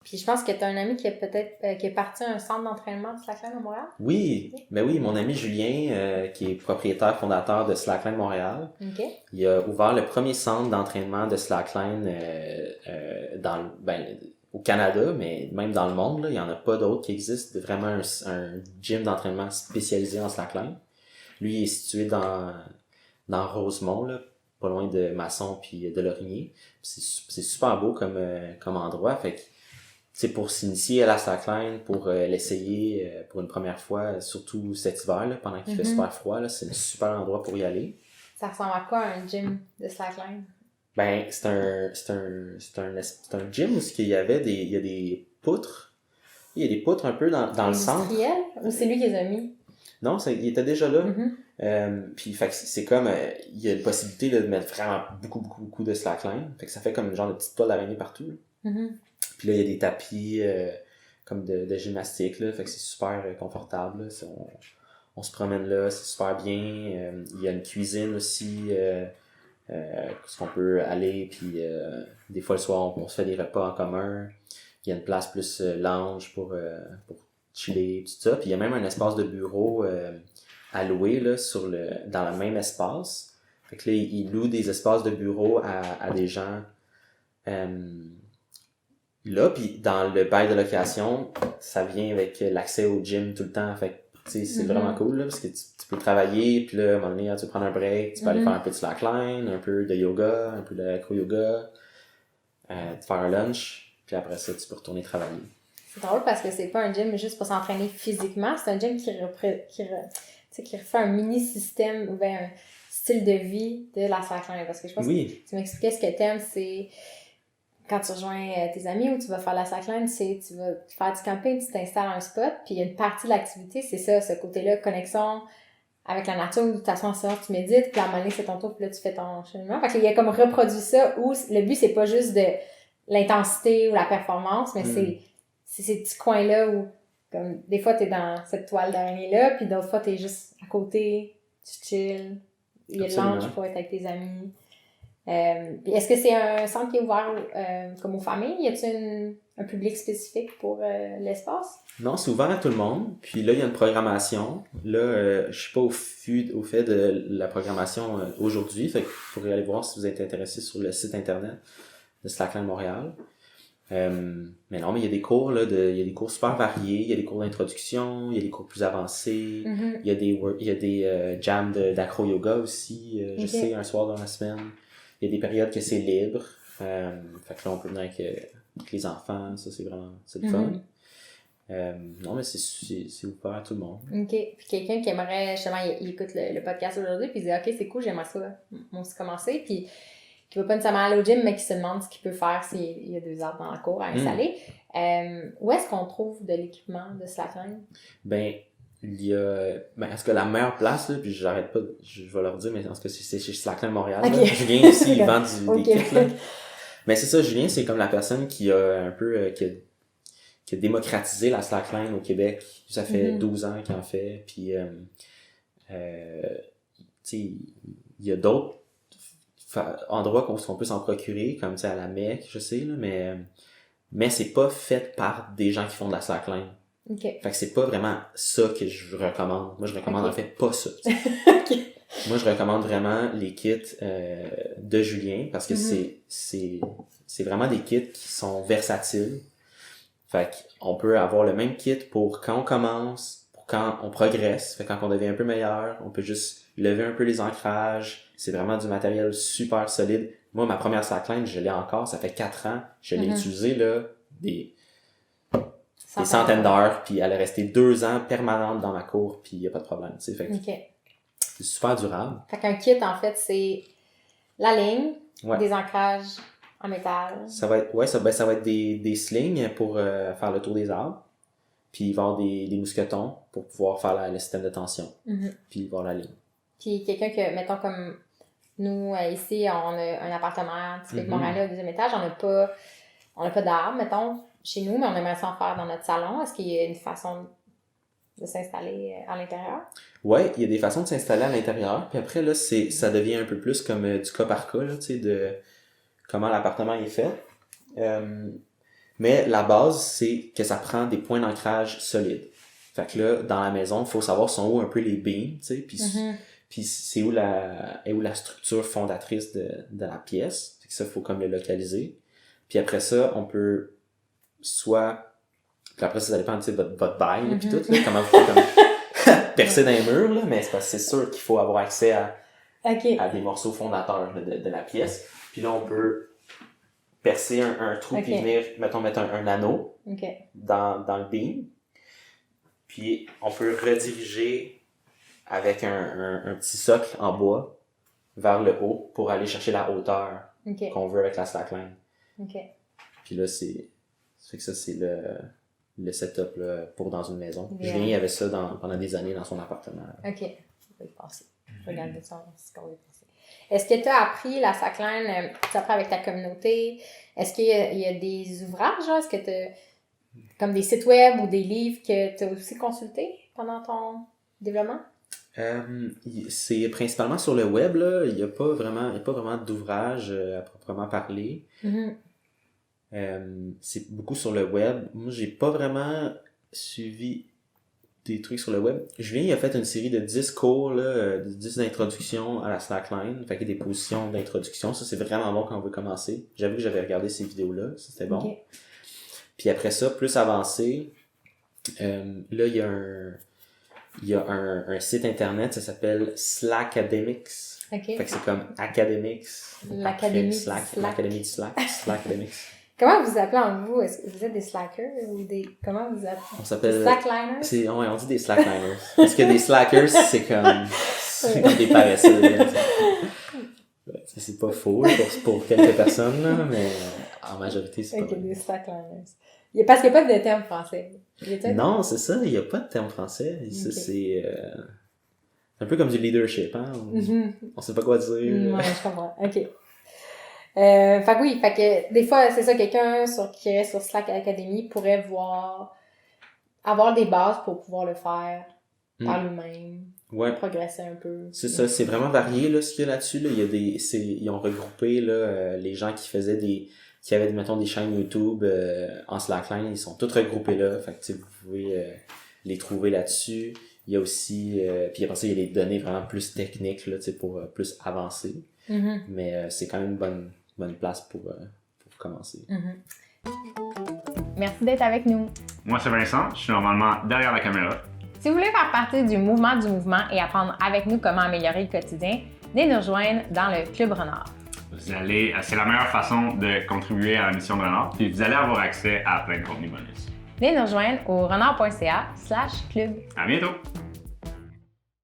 Puis je pense que tu as un ami qui qui est parti à un centre d'entraînement de Slackline à Montréal. Oui, ben oui, mon ami Julien, qui est propriétaire fondateur de Slackline Montréal, OK. il a ouvert le premier centre d'entraînement de Slackline au Canada, mais même dans le monde, là, il n'y en a pas d'autres qui existent, vraiment un gym d'entraînement spécialisé en Slackline. Lui, il est situé dans Rosemont, là, pas loin de Masson puis de Lorimier. C'est super beau comme endroit, fait que c'est pour s'initier à la slackline, pour l'essayer pour une première fois, surtout cet hiver, là, pendant qu'il fait super froid, là, c'est un super endroit pour y aller. Ça ressemble à quoi un gym de slackline? Ben, c'est un gym où il y a des poutres. Il y a des poutres un peu dans le centre. Industriel? Ou c'est lui qui les a mis? Non, il était déjà là. Puis fait que c'est comme il y a la possibilité de mettre vraiment beaucoup de slackline. Fait que ça fait comme une genre de petite toile d'araignée partout. Puis là, il y a des tapis comme de gymnastique, là, fait que c'est super confortable. Là. On se promène là, c'est super bien. Il y a une cuisine aussi, parce qu'on peut aller, puis des fois le soir, on se fait des repas en commun. Il y a une place plus lounge pour chiller, tout ça. Puis il y a même un espace de bureau à louer là, dans le même espace. Fait que là, ils louent des espaces de bureau à des gens là, puis dans le bail de location, ça vient avec l'accès au gym tout le temps. Fait que, tu sais, c'est vraiment cool, là, parce que tu peux travailler, puis là, à un moment donné, tu peux prendre un break, tu peux aller faire un peu de slackline, un peu de yoga, un peu de acro-yoga, te faire un lunch, puis après ça, tu peux retourner travailler. C'est drôle parce que c'est pas un gym juste pour s'entraîner physiquement, c'est un gym qui refait un mini-système ou bien un style de vie de la slackline. Parce que je pense que tu m'expliquais ce que t'aimes, c'est quand tu rejoins tes amis ou tu vas faire la slackline, c'est tu vas faire du camping, tu t'installes à un spot, puis il y a une partie de l'activité, c'est ça, ce côté-là, connexion avec la nature, où tu t'assois en silence, tu médites, puis à un moment donné, c'est ton tour, puis là, tu fais ton cheminement. Fait qu'il y a comme reproduit ça, où le but, c'est pas juste de l'intensité ou la performance, mais c'est ces petits coins-là où, comme, des fois, t'es dans cette toile d'araignée-là, puis d'autres fois, t'es juste à côté, tu chill, il y a le lunch pour être avec tes amis. Puis est-ce que c'est un centre qui est ouvert comme aux familles? Y a-t-il un public spécifique pour l'espace? Non, c'est ouvert à tout le monde. Puis là, il y a une programmation. Là, je suis pas au fait de la programmation aujourd'hui. Fait que vous pourrez aller voir si vous êtes intéressé sur le site internet de Slackline Montréal. Mais non, mais il y a des cours là, il y a des cours super variés. Il y a des cours d'introduction, il y a des cours plus avancés. Il y a des jams d'acro-yoga aussi. Je sais, un soir dans la semaine. Il y a des périodes que c'est libre. Fait que là, on peut venir avec les enfants. Ça, c'est le fun. Non, mais c'est ouvert à tout le monde. OK. Puis quelqu'un qui aimerait, justement, il écoute le podcast aujourd'hui, puis il dit « OK, c'est cool, j'aimerais ça, moi aussi commencer. » Puis qui va pas nécessairement aller au gym, mais qui se demande ce qu'il peut faire s'il y a 2 arbres dans la cour à installer. Où est-ce qu'on trouve de l'équipement de slackline? Ben, il y a... Ben, est-ce que la meilleure place, là, puis j'arrête pas, je vais leur dire, mais est-ce que c'est chez Slackline Montréal? Okay. Là. Julien aussi, il vend des kits, là. Mais c'est ça, Julien, c'est comme la personne qui a un peu... qui a démocratisé la slackline au Québec. Ça fait 12 ans qu'il en fait. Puis, tu sais, il y a d'autres endroits qu'on peut s'en procurer, comme à la Mecque, je sais, là, mais c'est pas fait par des gens qui font de la slackline. Okay. Fait que c'est pas vraiment ça que je recommande. Moi, je recommande en fait pas ça. Okay. Moi, je recommande vraiment les kits de Julien parce que c'est vraiment des kits qui sont versatiles. Fait qu'on peut avoir le même kit pour quand on commence, pour quand on progresse. Fait quand on devient un peu meilleur, on peut juste lever un peu les ancrages. C'est vraiment du matériel super solide. Moi, ma première slackline, je l'ai encore. Ça fait 4 ans. Je l'ai utilisé, là, des centaines d'heures. Puis elle est restée 2 ans permanente dans ma cour. Puis il n'y a pas de problème, tu sais. Fait que c'est super durable. Fait qu'un kit, en fait, c'est la ligne, des ancrages en métal. Ça va être des slings pour faire le tour des arbres. Puis il va y avoir des mousquetons pour pouvoir faire le système de tension. Puis il va y avoir la ligne. Puis quelqu'un que, mettons comme nous, ici, on a un appartement typique Montréal au 2e étage. On n'a pas d'arbres, mettons, chez nous, mais on aimerait ça en faire dans notre salon. Est-ce qu'il y a une façon de s'installer à l'intérieur? Ouais, il y a des façons de s'installer à l'intérieur. Puis après, là, ça devient un peu plus comme du cas par cas, là, tu sais, de comment l'appartement est fait. Mais la base, c'est que ça prend des points d'ancrage solides. Fait que là, dans la maison, il faut savoir sont où un peu les beams, tu sais, puis c'est où la structure fondatrice de la pièce. Fait que ça, il faut comme le localiser. Puis après ça, on peut soit... Puis après ça dépend, tu sais, votre bail, puis tout, là, comment vous faites comme percer dans les murs, là, mais c'est sûr qu'il faut avoir accès à des morceaux fondateurs là, de la pièce. Puis là, on peut percer un trou puis venir, mettons, mettre un anneau dans le beam. Puis on peut rediriger avec un petit socle en bois vers le haut pour aller chercher la hauteur qu'on veut avec la slackline. Puis là, c'est le setup là, pour dans une maison. Julien avait ça pendant des années dans son appartement. OK. On va y passer. Je vais regarder ça, ce qu'on va y passer. Est-ce que tu as appris la slackline, tu apprends avec ta communauté? Est-ce qu'il y a des ouvrages? Là? Est-ce que tu as comme des sites web ou des livres que tu as aussi consultés pendant ton développement? C'est principalement sur le web, là. Il n'y a pas vraiment d'ouvrage à proprement parler. C'est beaucoup sur le web. Moi, j'ai pas vraiment suivi des trucs sur le web. Julien, il a fait une série de 10 cours, là, de 10 d'introduction à la slackline. Fait qu'il y a des positions d'introduction. Ça, c'est vraiment bon quand on veut commencer. J'avoue que j'avais regardé ces vidéos-là. Ça, c'était bon. Puis après ça, plus avancé, là, il y a un site internet, ça s'appelle Slackademics. Fait que c'est comme Academics. L'académie L'académie du Slack. Slackademics. Comment vous appelez en vous? Est-ce que vous êtes des slackers ou comment vous appelez? On s'appelle... Des slackliners? On dit des slackliners. Parce que des slackers, c'est comme des paresseux. Là, c'est pas faux pour quelques personnes, là, mais en majorité, c'est pas vrai. Des slackliners. Parce qu'il n'y a pas de terme français. Non, c'est ça, il n'y a pas de terme français. C'est un peu comme du leadership, hein? On sait pas quoi dire. Ouais, je comprends. OK. Fait que des fois, c'est ça, quelqu'un qui reste sur Slack Academy pourrait avoir des bases pour pouvoir le faire par lui-même. Progresser un peu. C'est ça, c'est vraiment varié, là, ce qu'il y a là-dessus, là. Ils ont regroupé, là, les gens qui avaient, mettons, des chaînes YouTube, en Slackline, ils sont tous regroupés là. Fait que, vous pouvez, les trouver là-dessus. Il y a aussi, puis après ça, il y a les données vraiment plus techniques, là, pour plus avancer. Mais c'est quand même une bonne place pour commencer. Merci d'être avec nous. Moi, c'est Vincent. Je suis normalement derrière la caméra. Si vous voulez faire partie du mouvement et apprendre avec nous comment améliorer le quotidien, venez nous rejoindre dans le Club Renard. C'est la meilleure façon de contribuer à la mission de Renard, puis vous allez avoir accès à plein de contenus bonus. Venez nous rejoindre au renard.ca/club. À bientôt!